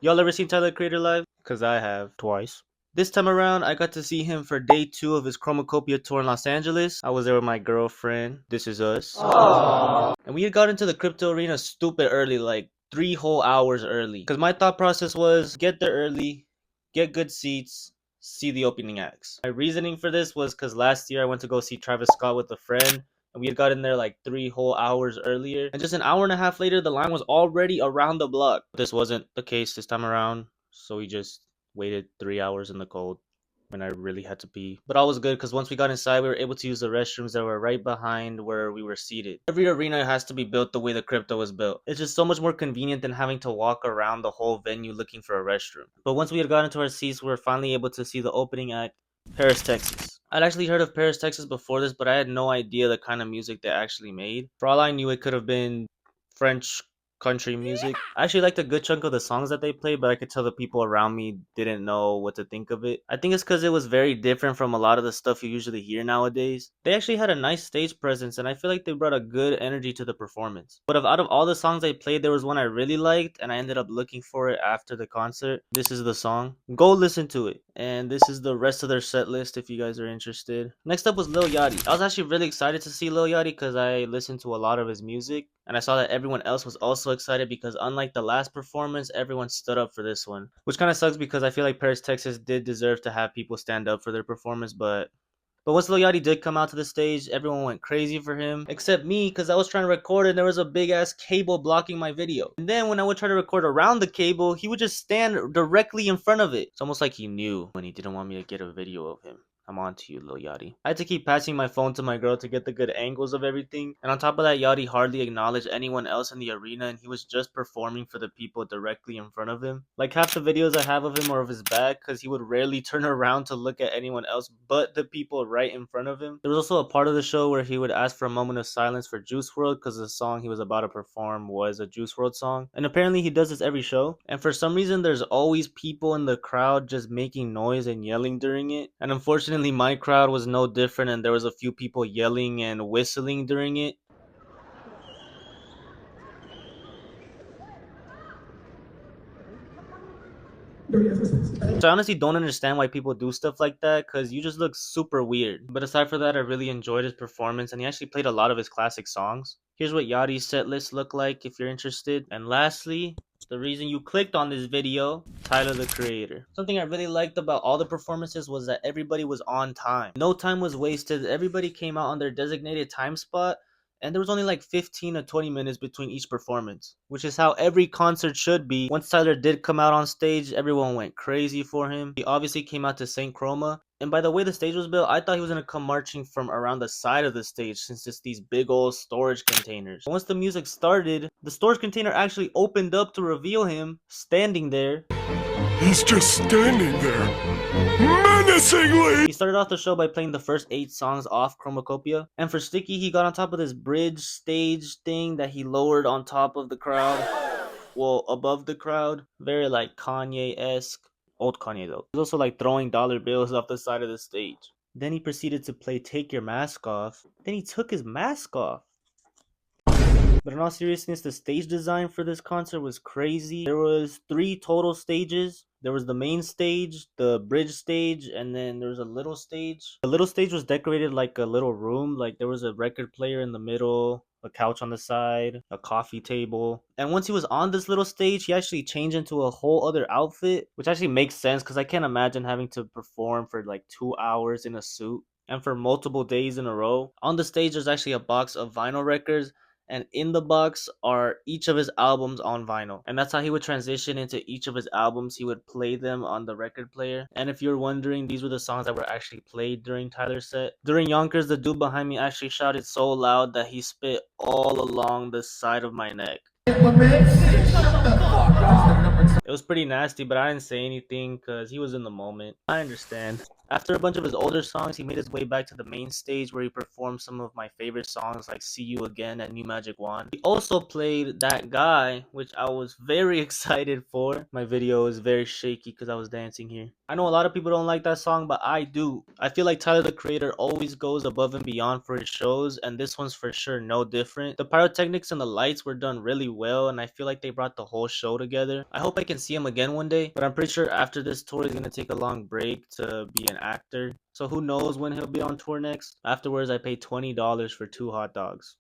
Y'all ever seen Tyler the Creator live? Cause I have twice. This time around, I got to see him for day 2 of his Chromacopia tour in Los Angeles. I was there with my girlfriend. This is us. Aww. And we had got into the crypto arena stupid early, like 3 whole hours early. Cause my thought process was get there early, get good seats, see the opening acts. My reasoning for this was cause last year I went to go see Travis Scott with a friend, and we had gotten there like 3 whole hours earlier. And just an hour and a half later, the line was already around the block. This wasn't the case this time around, so we just waited 3 hours in the cold when I really had to pee. But all was good because once we got inside, we were able to use the restrooms that were right behind where we were seated. Every arena has to be built the way the crypto was built. It's just so much more convenient than having to walk around the whole venue looking for a restroom. But once we had gotten to our seats, we were finally able to see the opening act, Paris, Texas. I'd actually heard of Paris, Texas before this, but I had no idea the kind of music they actually made. For all I knew, it could have been French country music. I actually liked a good chunk of the songs that they played, but I could tell the people around me didn't know what to think of it. I think it's because it was very different from a lot of the stuff you usually hear nowadays. They actually had a nice stage presence, and I feel like they brought a good energy to the performance. But out of all the songs they played, there was one I really liked, and I ended up looking for it after the concert. This is the song. Go listen to it. And this is the rest of their set list if you guys are interested. Next up was Lil Yachty. I was actually really excited to see Lil Yachty because I listened to a lot of his music, and I saw that everyone else was also excited because unlike the last performance, everyone stood up for this one. Which kind of sucks because I feel like Paris, Texas did deserve to have people stand up for their performance, but once Lil Yachty did come out to the stage, everyone went crazy for him, except me because I was trying to record and there was a big ass cable blocking my video. And then when I would try to record around the cable, he would just stand directly in front of it. It's almost like he knew when he didn't want me to get a video of him. I'm on to you, Lil Yachty. I had to keep passing my phone to my girl to get the good angles of everything. And on top of that, Yachty hardly acknowledged anyone else in the arena, and he was just performing for the people directly in front of him. Like half the videos I have of him are of his back because he would rarely turn around to look at anyone else but the people right in front of him. There was also a part of the show where he would ask for a moment of silence for Juice WRLD because the song he was about to perform was a Juice WRLD song. And apparently he does this every show. And for some reason, there's always people in the crowd just making noise and yelling during it. And unfortunately, my crowd was no different, and there was a few people yelling and whistling during it. So I honestly don't understand why people do stuff like that, because you just look super weird. But aside from that, I really enjoyed his performance, and he actually played a lot of his classic songs. Here's what Yachty's set list looked like if you're interested. And lastly, the reason you clicked on this video, Tyler the Creator. Something I really liked about all the performances was that everybody was on time. No time was wasted. Everybody came out on their designated time spot, and there was only like 15 to 20 minutes between each performance, which is how every concert should be. Once Tyler did come out on stage, everyone went crazy for him. He obviously came out to Saint Chroma, and by the way the stage was built, I thought he was going to come marching from around the side of the stage since it's these big old storage containers. Once the music started, the storage container actually opened up to reveal him standing there. He's just standing there, menacingly! He started off the show by playing the first 8 songs off Chromacopia. And for Sticky, he got on top of this bridge stage thing that he lowered on top of the crowd. Well, above the crowd. Very like Kanye-esque. Old Kanye though. He was also like throwing dollar bills off the side of the stage. Then he proceeded to play Take Your Mask Off. Then he took his mask off. But in all seriousness, the stage design for this concert was crazy. There was 3 total stages. There was the main stage, the bridge stage, and then there was a little stage. The little stage was decorated like a little room. Like there was a record player in the middle, a couch on the side, a coffee table. And once he was on this little stage, he actually changed into a whole other outfit, which actually makes sense because I can't imagine having to perform for like 2 hours in a suit and for multiple days in a row. On the stage, there's actually a box of vinyl records, and in the box are each of his albums on vinyl. And that's how he would transition into each of his albums. He would play them on the record player. And if you're wondering, these were the songs that were actually played during Tyler's set. During Yonkers, the dude behind me actually shouted so loud that he spit all along the side of my neck. It was pretty nasty, but I didn't say anything because he was in the moment. I understand. After a bunch of his older songs, he made his way back to the main stage where he performed some of my favorite songs like See You Again and New Magic Wand. He also played That Guy, which I was very excited for. My video is very shaky because I was dancing here. I know a lot of people don't like that song, but I do. I feel like Tyler the Creator always goes above and beyond for his shows, and this one's for sure no different. The pyrotechnics and the lights were done really well, and I feel like they brought the whole show together. I hope I can see him again one day, but I'm pretty sure after this tour he's gonna take a long break to be an actor. So who knows when he'll be on tour next? Afterwards, I paid $20 for 2 hot dogs.